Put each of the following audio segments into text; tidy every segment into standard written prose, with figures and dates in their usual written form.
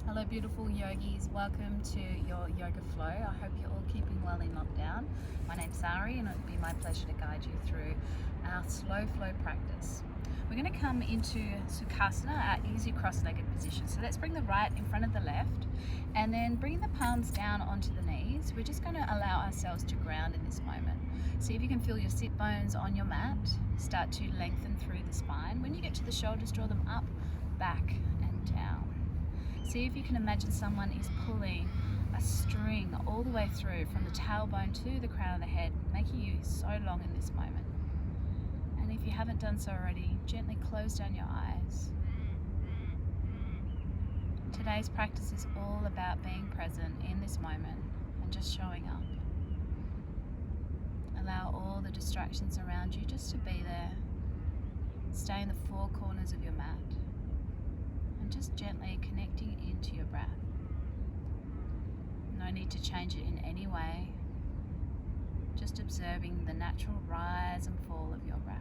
Hello beautiful yogis, welcome to your yoga flow. I hope you're all keeping well in lockdown. My name's Sary and it would be my pleasure to guide you through our slow flow practice. We're going to come into Sukhasana, our easy cross-legged position. So let's bring the right in front of the left and then bring the palms down onto the knees. We're just going to allow ourselves to ground in this moment. See if you can feel your sit bones on your mat, start to lengthen through the spine. When you get to the shoulders, draw them up, back and down. See if you can imagine someone is pulling a string all the way through from the tailbone to the crown of the head, making you so long in this moment. And if you haven't done so already, gently close down your eyes. Today's practice is all about being present in this moment and just showing up. Allow all the distractions around you just to be there. Stay in the four corners of your mat. And just gently connecting into your breath. No need to change it in any way. Just observing the natural rise and fall of your breath.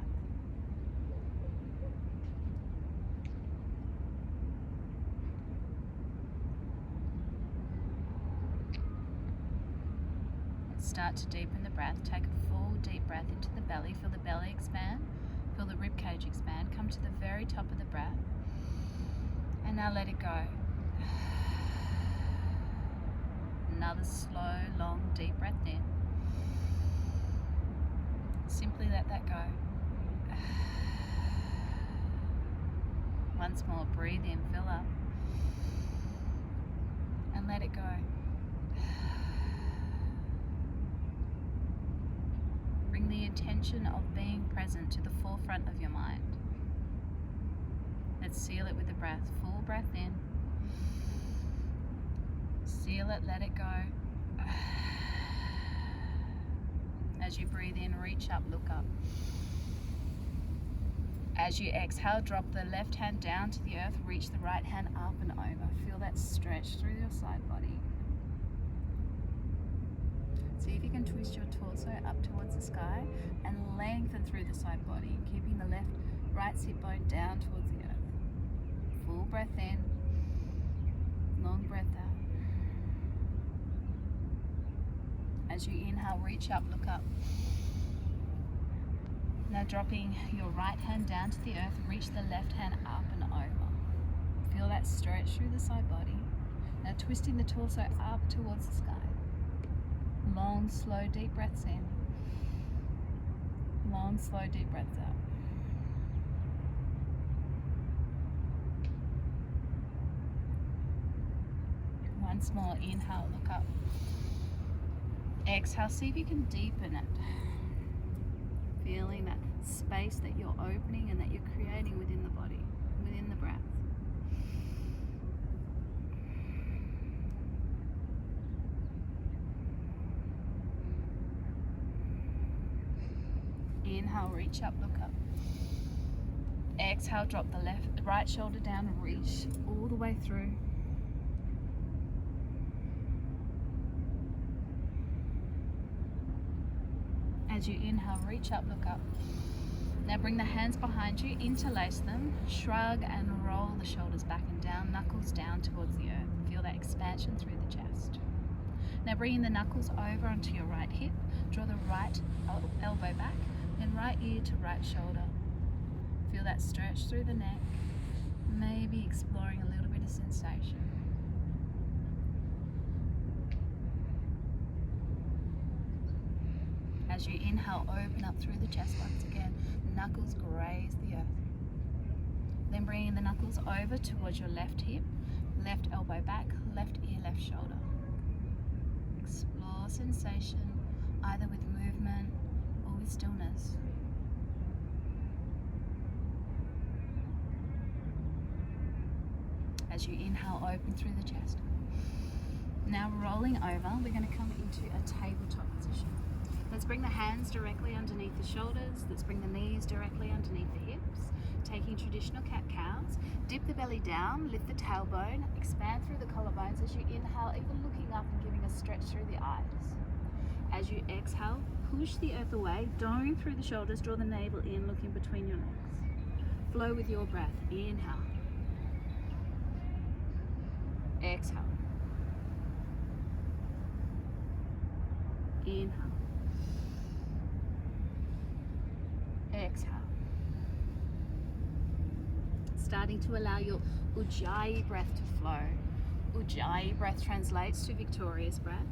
Let's start to deepen the breath. Take a full deep breath into the belly. Feel the belly expand. Feel the ribcage expand. Come to the very top of the breath. And now let it go. Another slow, long, deep breath in. Simply let that go. Once more, breathe in, fill up. And let it go. Bring the intention of being present to the forefront of your mind. Let's seal it with the breath. Full breath in. Seal it, let it go. As you breathe in, reach up, look up. As you exhale, drop the left hand down to the earth, reach the right hand up and over. Feel that stretch through your side body. See if you can twist your torso up towards the sky and lengthen through the side body, keeping the right sit bone down towards the earth. Full breath in, long breath out. As you inhale, reach up, look up. Now dropping your right hand down to the earth, reach the left hand up and over. Feel that stretch through the side body. Now twisting the torso up towards the sky. Long, slow, deep breaths in. Long, slow, deep breaths out. Once more, inhale, look up. Exhale, see if you can deepen it. Feeling that space that you're opening and that you're creating within the body, within the breath. Inhale, reach up, look up. Exhale, drop the right shoulder down and reach all the way through. As you inhale, reach up, look up. Now bring the hands behind you, interlace them, shrug and roll the shoulders back and down, knuckles down towards the earth. Feel that expansion through the chest. Now bringing the knuckles over onto your right hip, draw the right elbow back, then right ear to right shoulder. Feel that stretch through the neck, maybe exploring a little bit of sensation. As you inhale, open up through the chest once again. Knuckles graze the earth. Then bringing the knuckles over towards your left hip, left elbow back, left ear, left shoulder. Explore sensation, either with movement or with stillness. As you inhale, open through the chest. Now rolling over, we're going to come into a tabletop position. Let's bring the hands directly underneath the shoulders. Let's bring the knees directly underneath the hips. Taking traditional cat-cows. Dip the belly down, lift the tailbone, expand through the collarbones as you inhale, even looking up and giving a stretch through the eyes. As you exhale, push the earth away, dome through the shoulders, draw the navel in, looking between your legs. Flow with your breath. Inhale. exhale. Inhale. Exhale. Starting to allow your Ujjayi breath to flow. Ujjayi breath translates to victorious breath.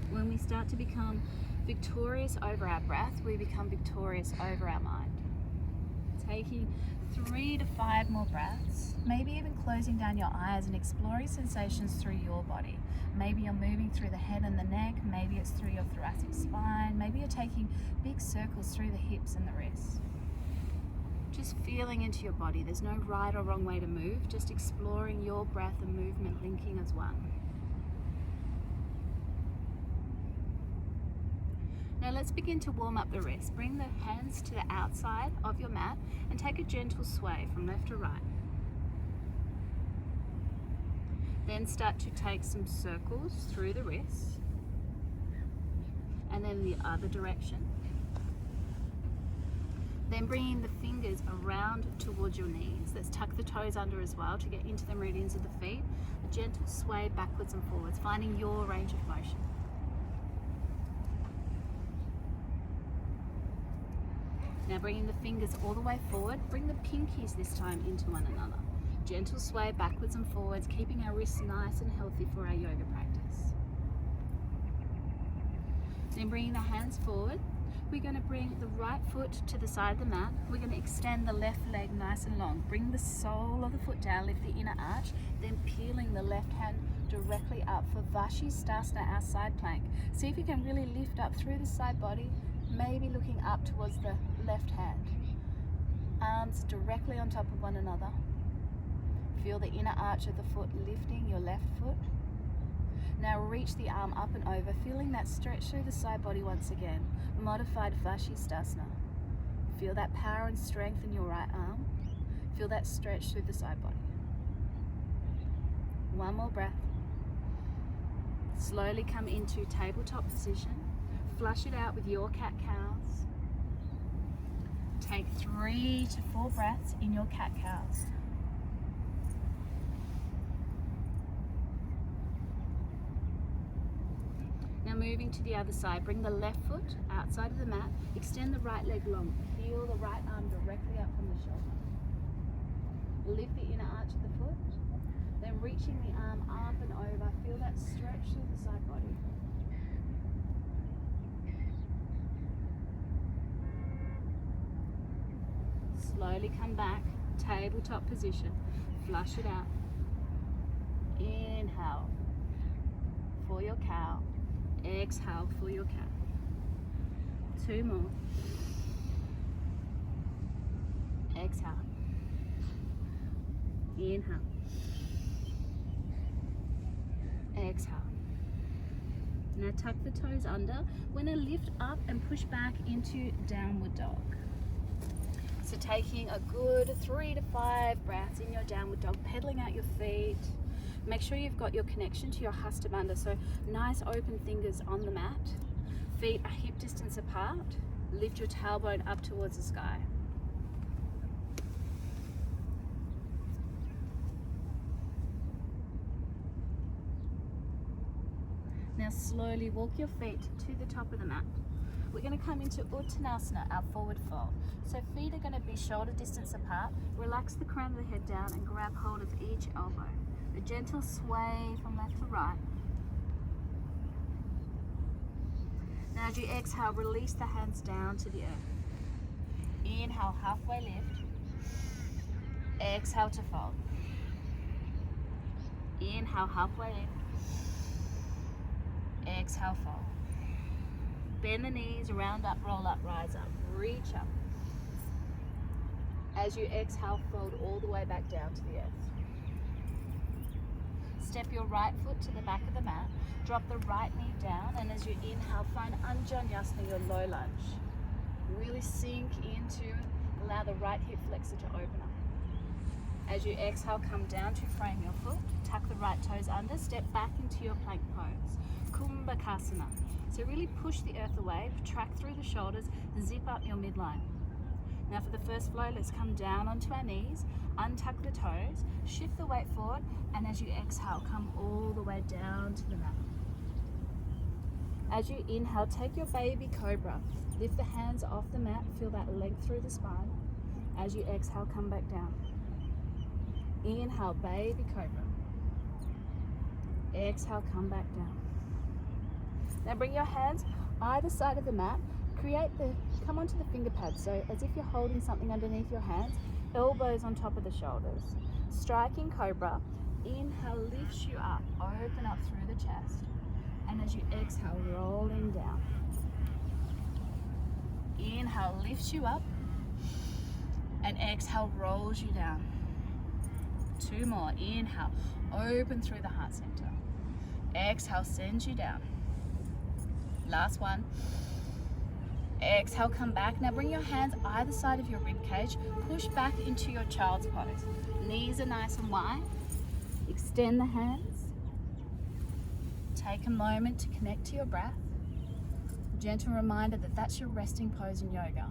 When we start to become victorious over our breath, we become victorious over our mind. Taking 3 to 5 more breaths, maybe even closing down your eyes and exploring sensations through your body. Maybe you're moving through the head and the neck, maybe it's through your thoracic spine, maybe you're taking big circles through the hips and the wrists. Just feeling into your body. There's no right or wrong way to move, just exploring your breath and movement linking as one. Now let's begin to warm up the wrists. Bring the hands to the outside of your mat and take a gentle sway from left to right. Then start to take some circles through the wrists and then the other direction. Then bringing the fingers around towards your knees. Let's tuck the toes under as well to get into the meridians of the feet. A gentle sway backwards and forwards, finding your range of motion. Now bringing the fingers all the way forward, bring the pinkies this time into one another. Gentle sway backwards and forwards, keeping our wrists nice and healthy for our yoga practice. Then bringing the hands forward, we're going to bring the right foot to the side of the mat. We're going to extend the left leg nice and long. Bring the sole of the foot down, lift the inner arch, then peeling the left hand directly up for Vashisthasana, our side plank. See if you can really lift up through the side body, maybe looking up towards the left hand. Arms directly on top of one another. Feel the inner arch of the foot lifting your left foot. Now reach the arm up and over, feeling that stretch through the side body once again. Modified Vashisthasana. Feel that power and strength in your right arm. Feel that stretch through the side body. One more breath. Slowly come into tabletop position. Flush it out with your cat-cows. Take 3 to 4 breaths in your cat-cows. Now moving to the other side, bring the left foot outside of the mat, extend the right leg long, feel the right arm directly up from the shoulder. Lift the inner arch of the foot, then reaching the arm up and over, feel that stretch through the side body. Slowly come back, tabletop position, flush it out. Inhale for your cow. Exhale for your cat. 2 more. Exhale. Inhale. Exhale. Now tuck the toes under. We're going to lift up and push back into downward dog. So taking a good 3 to 5 breaths in your downward dog, pedaling out your feet. Make sure you've got your connection to your Hasta Bandha, so nice open fingers on the mat. Feet are hip distance apart. Lift your tailbone up towards the sky. Now slowly walk your feet to the top of the mat. We're going to come into Uttanasana, our forward fold. So feet are going to be shoulder distance apart. Relax the crown of the head down and grab hold of each elbow. A gentle sway from left to right. Now as you exhale, release the hands down to the earth. Inhale, halfway lift. Exhale to fold. Inhale, halfway lift. Exhale, fold. Bend the knees, round up, roll up, rise up, reach up. As you exhale, fold all the way back down to the earth. Step your right foot to the back of the mat, drop the right knee down, and as you inhale, find Anjaneyasana, your low lunge. Really sink into, allow the right hip flexor to open up. As you exhale, come down to frame your foot, tuck the right toes under, step back into your plank pose. Kumbhakasana. So really push the earth away, track through the shoulders, zip up your midline. Now for the first flow, let's come down onto our knees, untuck the toes, shift the weight forward, and as you exhale, come all the way down to the mat. As you inhale, take your baby cobra. Lift the hands off the mat, feel that length through the spine. As you exhale, come back down. Inhale, baby cobra. Exhale, come back down. Now bring your hands either side of the mat. Come onto the finger pads, so as if you're holding something underneath your hands, elbows on top of the shoulders. Striking cobra. Inhale, lifts you up, open up through the chest. And as you exhale, rolling down. Inhale, lifts you up. And exhale, rolls you down. 2 more. Inhale, open through the heart center. Exhale, sends you down. Last one. Exhale, come back. Now bring your hands either side of your rib cage. Push back into your child's pose. Knees are nice and wide. Extend the hands. Take a moment to connect to your breath. Gentle reminder that that's your resting pose in yoga.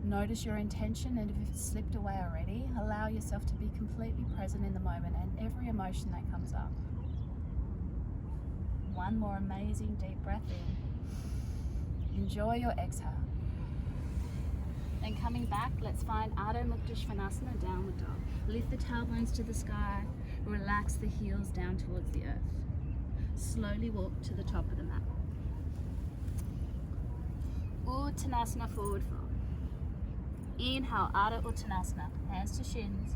Notice your intention, and if it's slipped away already, allow yourself to be completely present in the moment and every emotion that comes up. One more amazing deep breath in. Enjoy your exhale. Then coming back, let's find Adho Mukha Svanasana, downward dog. Lift the tailbones to the sky, relax the heels down towards the earth. Slowly walk to the top of the mat. Uttanasana, forward fold. Inhale, Adho Uttanasana, hands to shins.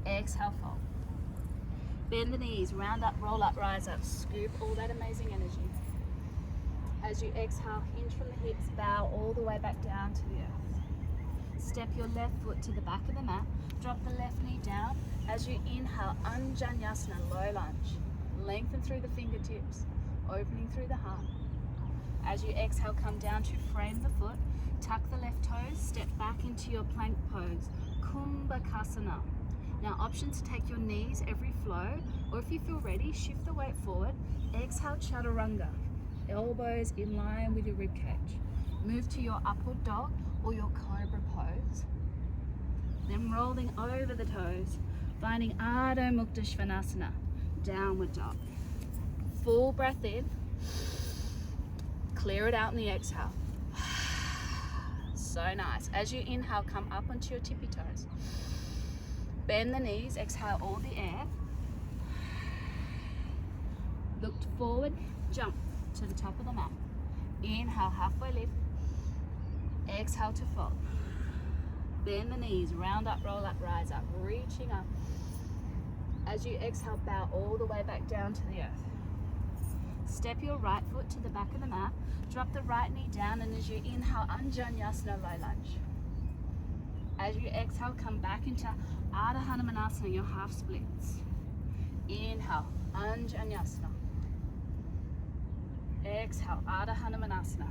Exhale, fold. Bend the knees, round up, roll up, rise up. Scoop all that amazing energy. As you exhale, hinge from the hips, bow all the way back down to the earth. Step your left foot to the back of the mat. Drop the left knee down. As you inhale, Anjaneyasana, low lunge. Lengthen through the fingertips, opening through the heart. As you exhale, come down to frame the foot. Tuck the left toes, step back into your plank pose, Kumbhakasana. Now options to take your knees every flow, or if you feel ready, shift the weight forward. Exhale, Chaturanga. Elbows in line with your rib cage. Move to your upward dog or your cobra pose. Then rolling over the toes, finding Adho Mukha Svanasana, downward dog. Full breath in. Clear it out in the exhale. So nice. As you inhale, come up onto your tippy toes. Bend the knees, exhale all the air. Look forward, jump to the top of the mat. Inhale, halfway lift. Exhale to fold. Bend the knees, round up, roll up, rise up, reaching up. As you exhale, bow all the way back down to the earth. Step your right foot to the back of the mat. Drop the right knee down, and as you inhale, Anjaneyasana, low lunge. As you exhale, come back into Ardha Hanumanasana, your half splits. Inhale, Anjaneyasana. Exhale, Ardha Hanumanasana.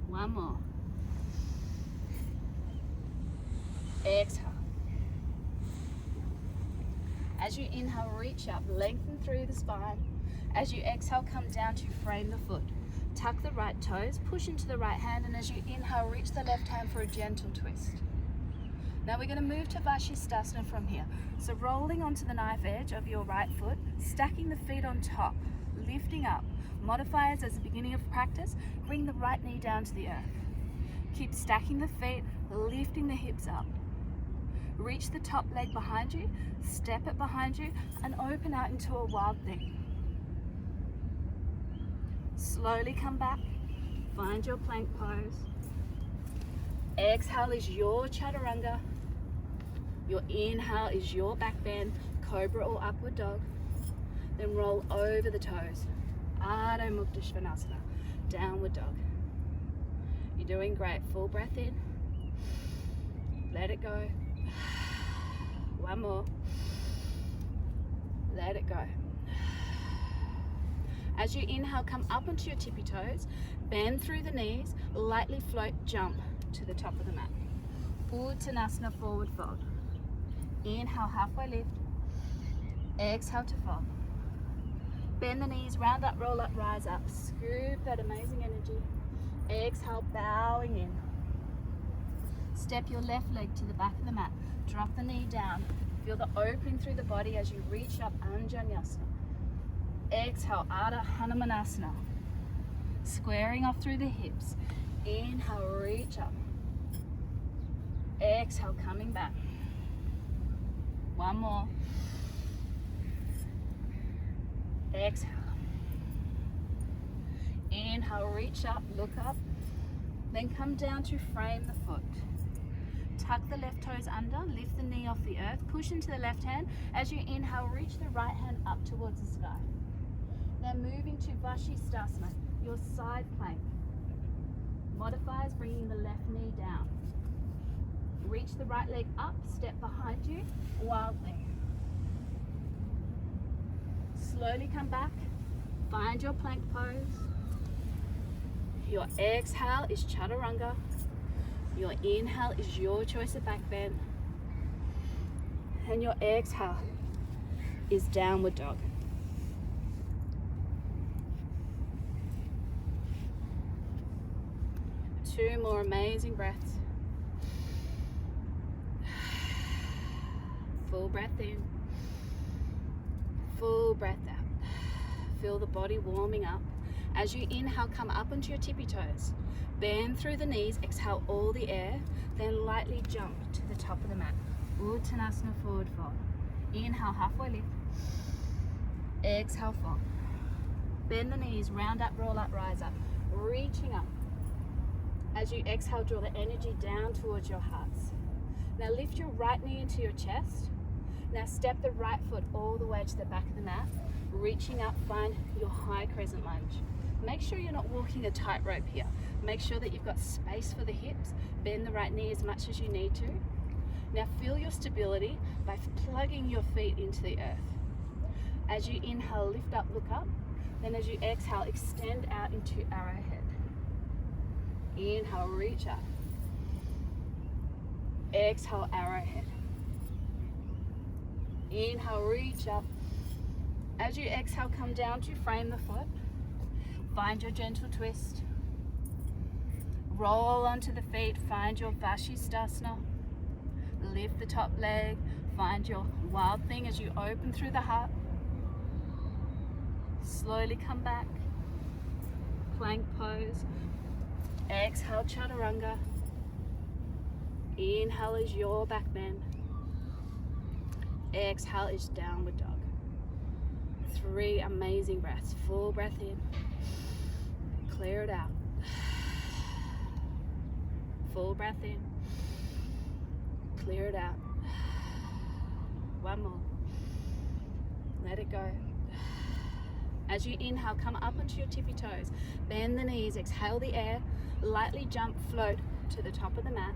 One more. Exhale. As you inhale, reach up, lengthen through the spine. As you exhale, come down to frame the foot. Tuck the right toes, push into the right hand, and as you inhale, reach the left hand for a gentle twist. Now we're going to move to Vashisthasana from here. So rolling onto the knife edge of your right foot, stacking the feet on top, lifting up. Modifiers as the beginning of practice, bring the right knee down to the earth. Keep stacking the feet, lifting the hips up. Reach the top leg behind you, step it behind you, and open out into a wild thing. Slowly come back, find your plank pose. Exhale is your chaturanga. Your inhale is your back bend, cobra or upward dog. Then roll over the toes. Adho Mukha Svanasana, downward dog. You're doing great. Full breath in. Let it go. One more. Let it go. As you inhale, come up onto your tippy toes, bend through the knees, lightly float, jump to the top of the mat. Uttanasana, forward fold. Inhale, halfway lift. Exhale to fold. Bend the knees, round up, roll up, rise up. Scoop that amazing energy. Exhale, bowing in. Step your left leg to the back of the mat. Drop the knee down. Feel the opening through the body as you reach up, Anjaneyasana. Exhale, Ardha Hanumanasana. Squaring off through the hips. Inhale, reach up. Exhale, coming back. One more. Exhale. Inhale, reach up, look up. Then come down to frame the foot. Tuck the left toes under, lift the knee off the earth, push into the left hand. As you inhale, reach the right hand up towards the sky. Now moving to Vashisthasana, your side plank. Modifiers, bringing the left knee down. Reach the right leg up, step behind you, wild thing. Slowly come back, find your plank pose. Your exhale is chaturanga. Your inhale is your choice of back bend. And your exhale is downward dog. Two more amazing breaths. Full breath in. Full breath out. Feel the body warming up. As you inhale, come up onto your tippy toes. Bend through the knees, exhale all the air, then lightly jump to the top of the mat. Uttanasana, forward fold. Inhale, halfway lift. Exhale, fold. Bend the knees, round up, roll up, rise up. Reaching up. As you exhale, draw the energy down towards your hearts. Now lift your right knee into your chest. Now step the right foot all the way to the back of the mat. Reaching up, find your high crescent lunge. Make sure you're not walking a tightrope here. Make sure that you've got space for the hips. Bend the right knee as much as you need to. Now feel your stability by plugging your feet into the earth. As you inhale, lift up, look up. Then as you exhale, extend out into arrowhead. Inhale, reach up. Exhale, arrowhead. Inhale, reach up. As you exhale, come down to frame the foot. Find your gentle twist. Roll onto the feet, find your Vashisthasana. Lift the top leg, find your wild thing as you open through the heart. Slowly come back. Plank pose. Exhale, chaturanga. Inhale is your back bend. Exhale is downward dog. 3 amazing breaths. Full breath in. Clear it out. Full breath in. Clear it out. One more. Let it go. As you inhale, come up onto your tippy toes. Bend the knees, exhale the air. Lightly jump, float to the top of the mat.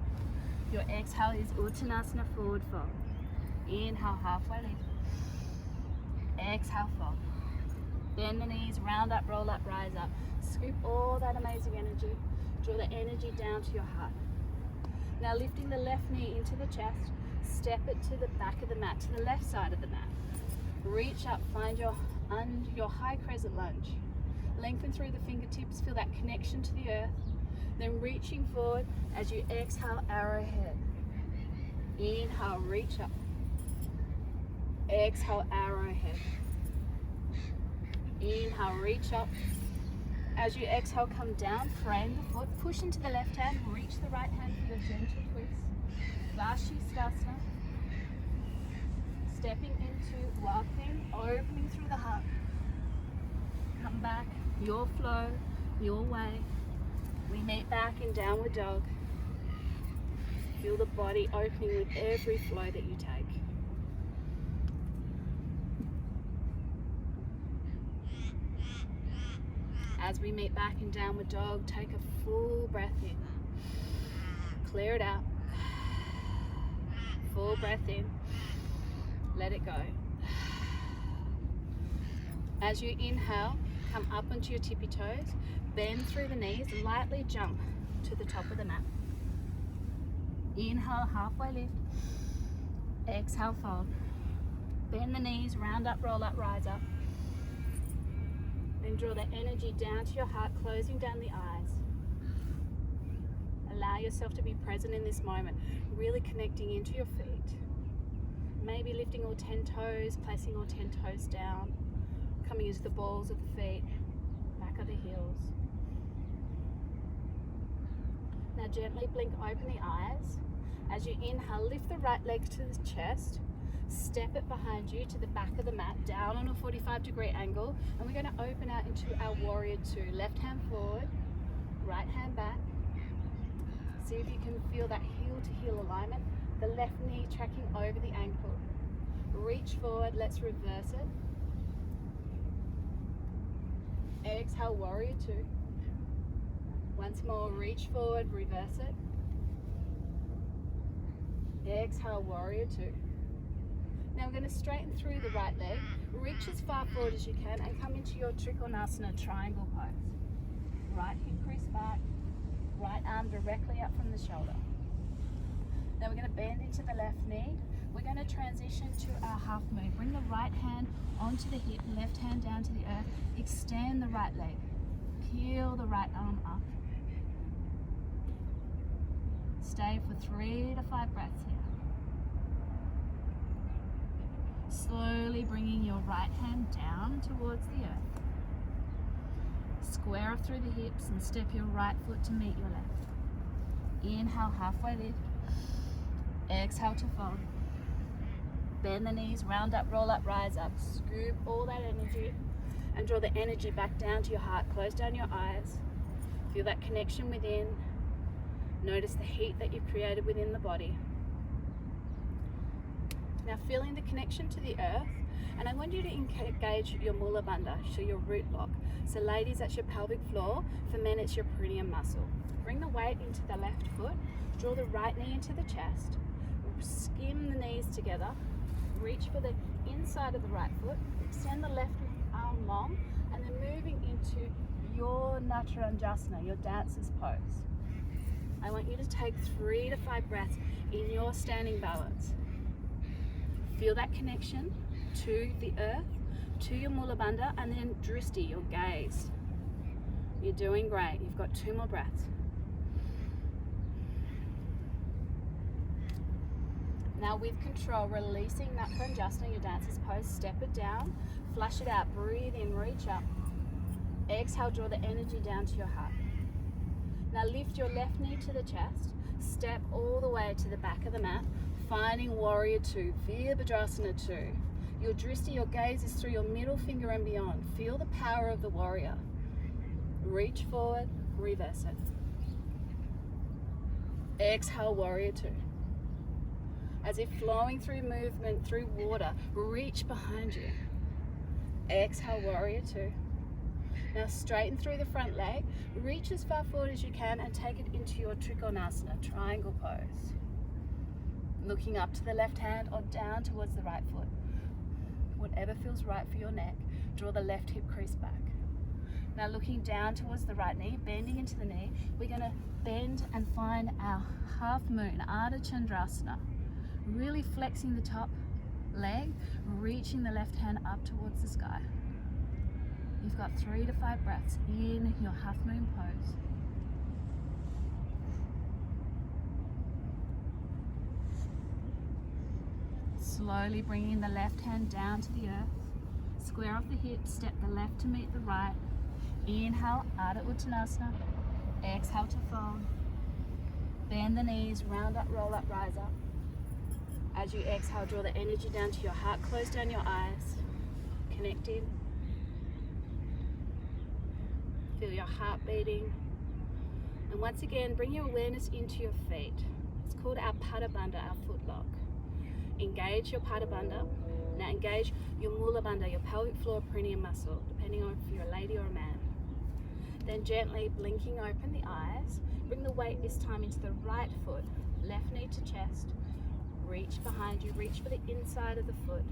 Your exhale is Uttanasana, forward fold. Inhale, halfway lift. Exhale, fold. Bend the knees, round up, roll up, rise up. Scoop all that amazing energy. Draw the energy down to your heart. Now lifting the left knee into the chest, step it to the back of the mat, to the left side of the mat. Reach up, find your high crescent lunge. Lengthen through the fingertips, feel that connection to the earth. Then reaching forward as you exhale, arrowhead. Inhale, reach up. Exhale, arrowhead. Inhale, reach up. As you exhale, come down, frame the foot, push into the left hand, reach the right hand for the gentle twist. Vashisthasana. Stepping into wild thing, opening through the heart. Come back, your flow, your way. We meet back in downward dog. Feel the body opening with every flow that you take. As we meet back in downward dog, take a full breath in. Clear it out. Full breath in. Let it go. As you inhale, come up onto your tippy toes, bend through the knees, lightly jump to the top of the mat. Inhale, halfway lift. Exhale, fold. Bend the knees, round up, roll up, rise up. Then draw the energy down to your heart, closing down the eyes. allow yourself to be present in this moment, really connecting into your feet. Maybe lifting all 10 toes, placing all 10 toes down, coming into the balls of the feet, back of the heels. Now gently blink open the eyes. As you inhale, lift the right leg to the chest, step it behind you to the back of the mat, down on a 45-degree angle, and we're going to open out into our warrior two. Left hand forward, right hand back. See if you can feel that heel to heel alignment, the left knee tracking over the ankle. Reach forward, let's reverse it. Exhale, warrior two. Once more, reach forward, reverse it. Exhale, warrior two. Now we're going to straighten through the right leg, reach as far forward as you can and come into your Trikonasana triangle pose. Right hip crease back, right arm directly up from the shoulder. Now we're going to bend into the left knee. We're going to transition to our half moon. Bring the right hand onto the hip, left hand down to the earth. Extend the right leg. Peel the right arm up. Stay for 3 to 5 breaths here. Slowly bringing your right hand down towards the earth. Square off through the hips and step your right foot to meet your left. Inhale, halfway lift. Exhale to fold. Bend the knees, round up, roll up, rise up. Scoop all that energy and draw the energy back down to your heart. Close down your eyes. Feel that connection within. Notice the heat that you've created within the body. Now feeling the connection to the earth, and I want you to engage your mula bandha, so your root lock. So ladies, that's your pelvic floor. For men, it's your perineum muscle. Bring the weight into the left foot. Draw the right knee into the chest. Skim the knees together. Reach for the inside of the right foot. Extend the left arm long, and then moving into your Natarajanasana, your dancer's pose. I want you to take 3 to 5 breaths in your standing balance. Feel that connection to the earth, to your mula bandha, and then dristi, your gaze. You're doing great. You've got 2 more breaths. Now with control, releasing Natarajanasana, your dancer's pose, step it down, flush it out, breathe in, reach up. Exhale, draw the energy down to your heart. Now lift your left knee to the chest, step all the way to the back of the mat, finding warrior two, Virabhadrasana 2. Your dristi, your gaze is through your middle finger and beyond. Feel the power of the warrior. Reach forward, reverse it. Exhale, warrior two. As if flowing through movement, through water, reach behind you. Exhale, warrior two. Now straighten through the front leg, reach as far forward as you can and take it into your Trikonasana, triangle pose. Looking up to the left hand or down towards the right foot. Whatever feels right for your neck, draw the left hip crease back. Now looking down towards the right knee, bending into the knee, we're going to bend and find our half moon, Ardha Chandrasana. Really flexing the top leg, reaching the left hand up towards the sky. You've got 3 to 5 breaths in your half moon pose. Slowly bringing the left hand down to the earth. Square off the hips, step the left to meet the right. Inhale, Ardha Uttanasana. Exhale to fold. Bend the knees, round up, roll up, rise up. As you exhale, draw the energy down to your heart. Close down your eyes. Connect in. Feel your heart beating. And once again, bring your awareness into your feet. It's called our Pada Bandha, our foot lock. Engage your Pada Bandha. Now engage your Mula Bandha, your pelvic floor perineum muscle, depending on if you're a lady or a man. Then gently blinking open the eyes. Bring the weight this time into the right foot, left knee to chest. Reach behind you, reach for the inside of the foot.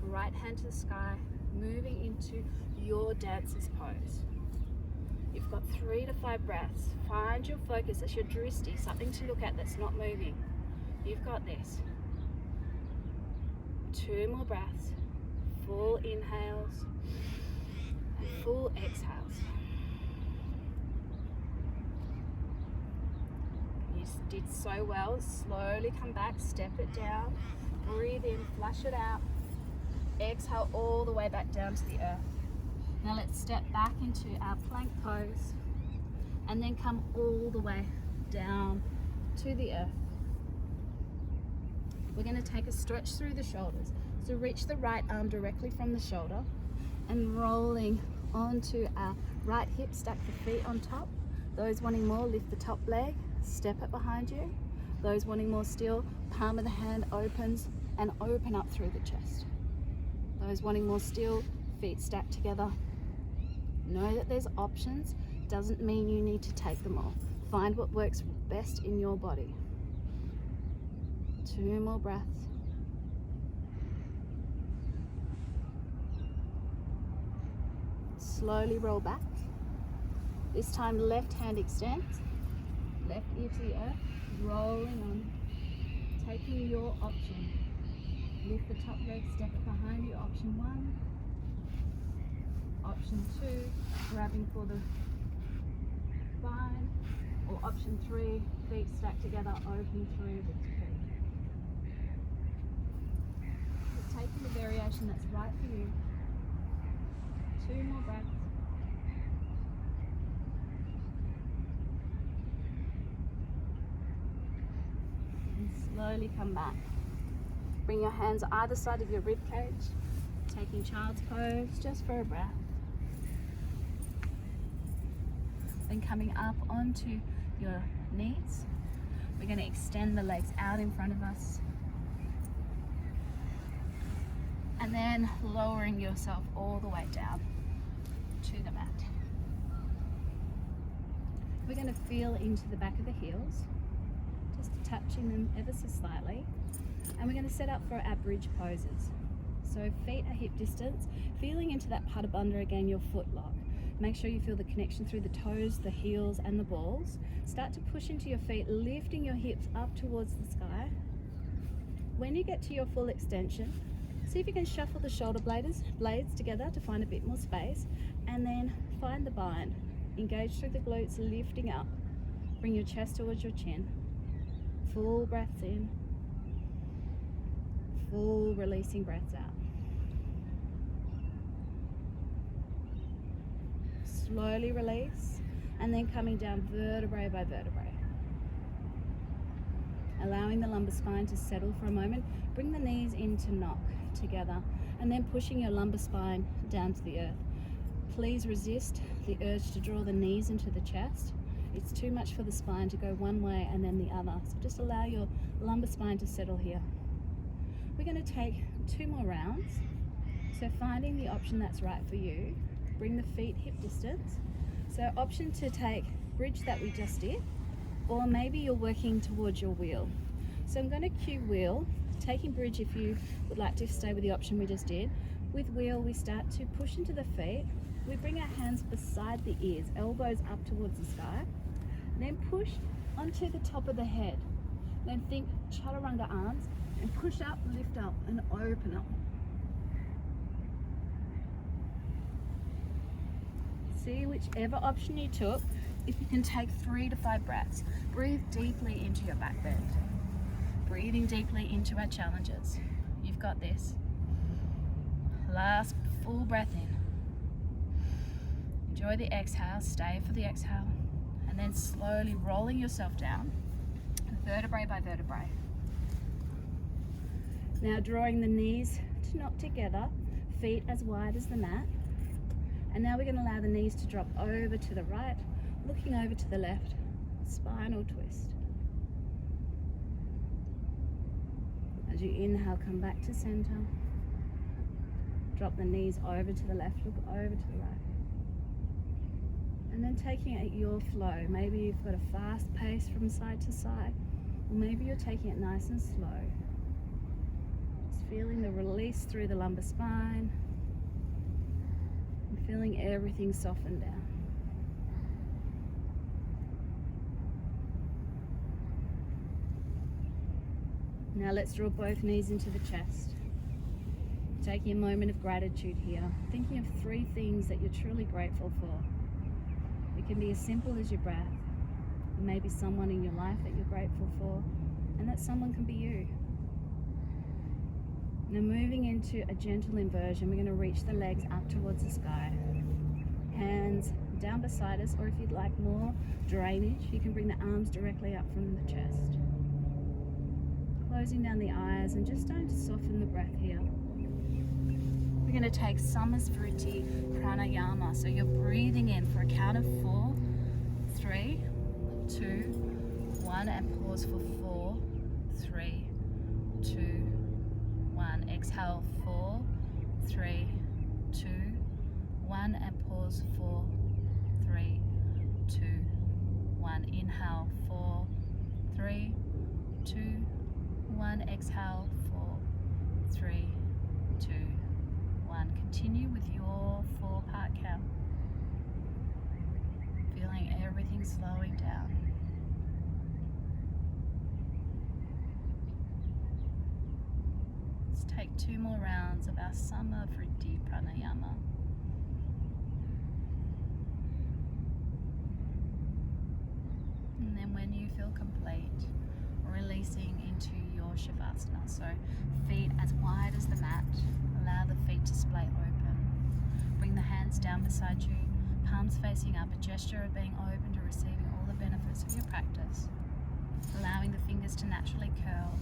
Right hand to the sky, moving into your dancer's pose. You've got 3 to 5 breaths. Find your focus, that's your dristi, something to look at that's not moving. You've got this. 2 more breaths. Full inhales and full exhales. did so well. Slowly come back, step it down, breathe in, flush it out. Exhale all the way back down to the earth. Now let's step back into our plank pose and then come all the way down to the earth. We're going to take a stretch through the shoulders. So reach the right arm directly from the shoulder and rolling onto our right hip, stack the feet on top. Those wanting more, lift the top leg, step it behind you. Those wanting more still, palm of the hand opens and open up through the chest. Those wanting more still, feet stacked together. Know that there's options, doesn't mean you need to take them all. Find what works best in your body. 2 more breaths. Slowly roll back. This time left hand extends, left ear to the earth, rolling on, taking your option. Lift the top leg, step it behind you, option 1. Option 2, grabbing for the spine. Or option 3, feet stacked together, open through the tree. Just taking the variation that's right for you. 2 more breaths. And slowly come back. Bring your hands either side of your rib cage, taking child's pose just for a breath. Then coming up onto your knees, we're going to extend the legs out in front of us. And then lowering yourself all the way down to the mat. We're going to feel into the back of the heels, just touching them ever so slightly. And we're going to set up for our bridge poses. So feet are hip distance, feeling into that pada bandha again, your foot lock. Make sure you feel the connection through the toes, the heels and the balls. Start to push into your feet, lifting your hips up towards the sky. When you get to your full extension, see if you can shuffle the shoulder blades together to find a bit more space, and then find the bind. Engage through the glutes, lifting up. Bring your chest towards your chin. Full breaths in. Full releasing breaths out. Slowly release, and then coming down vertebrae by vertebrae. Allowing the lumbar spine to settle for a moment. Bring the knees into knock together, and then pushing your lumbar spine down to the earth. Please resist the urge to draw the knees into the chest. It's too much for the spine to go one way and then the other. So just allow your lumbar spine to settle here. We're going to take 2 more rounds. So finding the option that's right for you. Bring the feet hip distance. So option to take bridge that we just did, or maybe you're working towards your wheel. So I'm going to cue wheel, taking bridge if you would like to stay with the option we just did. With wheel, we start to push into the feet. We bring our hands beside the ears, elbows up towards the sky. Then push onto the top of the head. Then think chaturanga arms and push up, lift up and open up. See, whichever option you took, if you can take 3 to 5 breaths. Breathe deeply into your back bend. Breathing deeply into our challenges. You've got this. Last full breath in. Enjoy the exhale, stay for the exhale, and then slowly rolling yourself down, vertebrae by vertebrae. Now drawing the knees to knock together, feet as wide as the mat. And now we're going to allow the knees to drop over to the right, looking over to the left, spinal twist. As you inhale, come back to center. Drop the knees over to the left, look over to the right. And then taking it at your flow. Maybe you've got a fast pace from side to side, or maybe you're taking it nice and slow. Just feeling the release through the lumbar spine, and feeling everything soften down. Now let's draw both knees into the chest. Taking a moment of gratitude here, thinking of 3 things that you're truly grateful for. It can be as simple as your breath, maybe someone in your life that you're grateful for, and that someone can be you. Now moving into a gentle inversion, we're going to reach the legs up towards the sky. Hands down beside us, or if you'd like more drainage, you can bring the arms directly up from the chest. Closing down the eyes and just starting to soften the breath here. We're going to take Samasvriti pranayama. So you're breathing in for a count of 4, 3, 2, 1, and pause for 4, 3, 2, 1. Exhale 4, 3, 2, 1, and pause 4, 3, 2, 1. Inhale 4, 3, 2, 1. Exhale 4, 3, 2, 1. Continue with your 4-part count. Feeling everything slowing down. Let's take 2 more rounds of our Samasvriti pranayama. And then when you feel complete, releasing into your Shavasana. So feet as wide as the mat. Allow the feet to splay open. Bring the hands down beside you, palms facing up, a gesture of being open to receiving all the benefits of your practice. Allowing the fingers to naturally curl.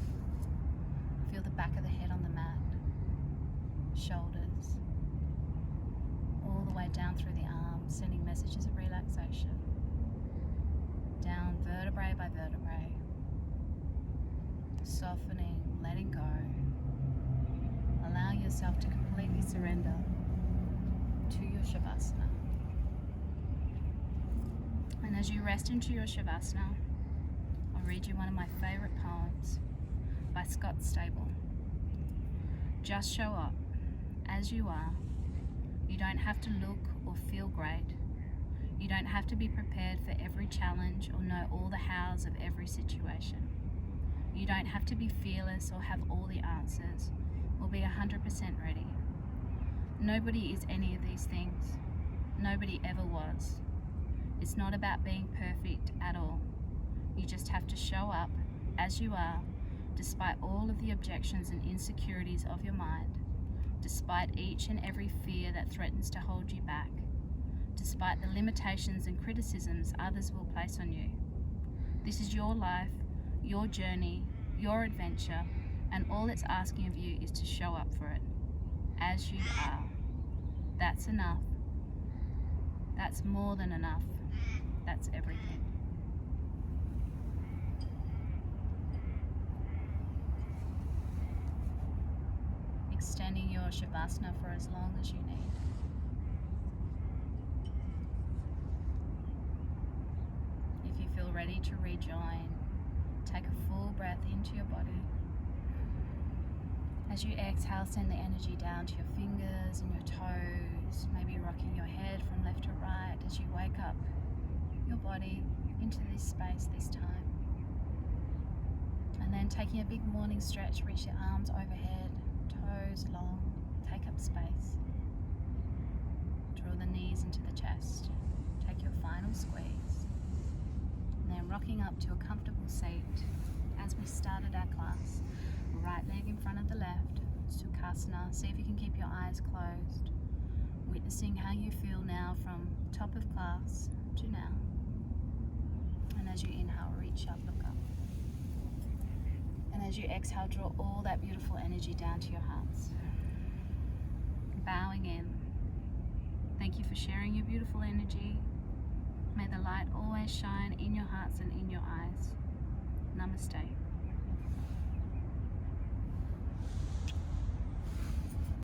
Feel the back of the head on the mat, shoulders, all the way down through the arms, sending messages of relaxation. Down vertebrae by vertebrae. Softening, letting go. Allow yourself to completely surrender to your Shavasana. And as you rest into your Shavasana, I'll read you one of my favorite poems by Scott Stable. Just show up as you are. You don't have to look or feel great. You don't have to be prepared for every challenge or know all the hows of every situation. You don't have to be fearless or have all the answers or be 100% ready. Nobody is any of these things. Nobody ever was. It's not about being perfect at all. You just have to show up as you are, despite all of the objections and insecurities of your mind, despite each and every fear that threatens to hold you back, despite the limitations and criticisms others will place on you. This is your life, your journey, your adventure, and all it's asking of you is to show up for it, as you are. That's enough. That's more than enough. That's everything. Extending your Shavasana for as long as you need. If you feel ready to rejoin, take a full breath into your body. As you exhale, send the energy down to your fingers and your toes, maybe rocking your head from left to right as you wake up your body into this space this time. And then taking a big morning stretch, reach your arms overhead, toes long, take up space. Draw the knees into the chest, take your final squeeze. And then rocking up to a comfortable seat as we started our class. Right leg in front of the left, Sukhasana. See if you can keep your eyes closed. Witnessing how you feel now from top of class to now. And as you inhale, reach up, look up. And as you exhale, draw all that beautiful energy down to your hearts. Bowing in. Thank you for sharing your beautiful energy. May the light always shine in your hearts and in your eyes. Namaste.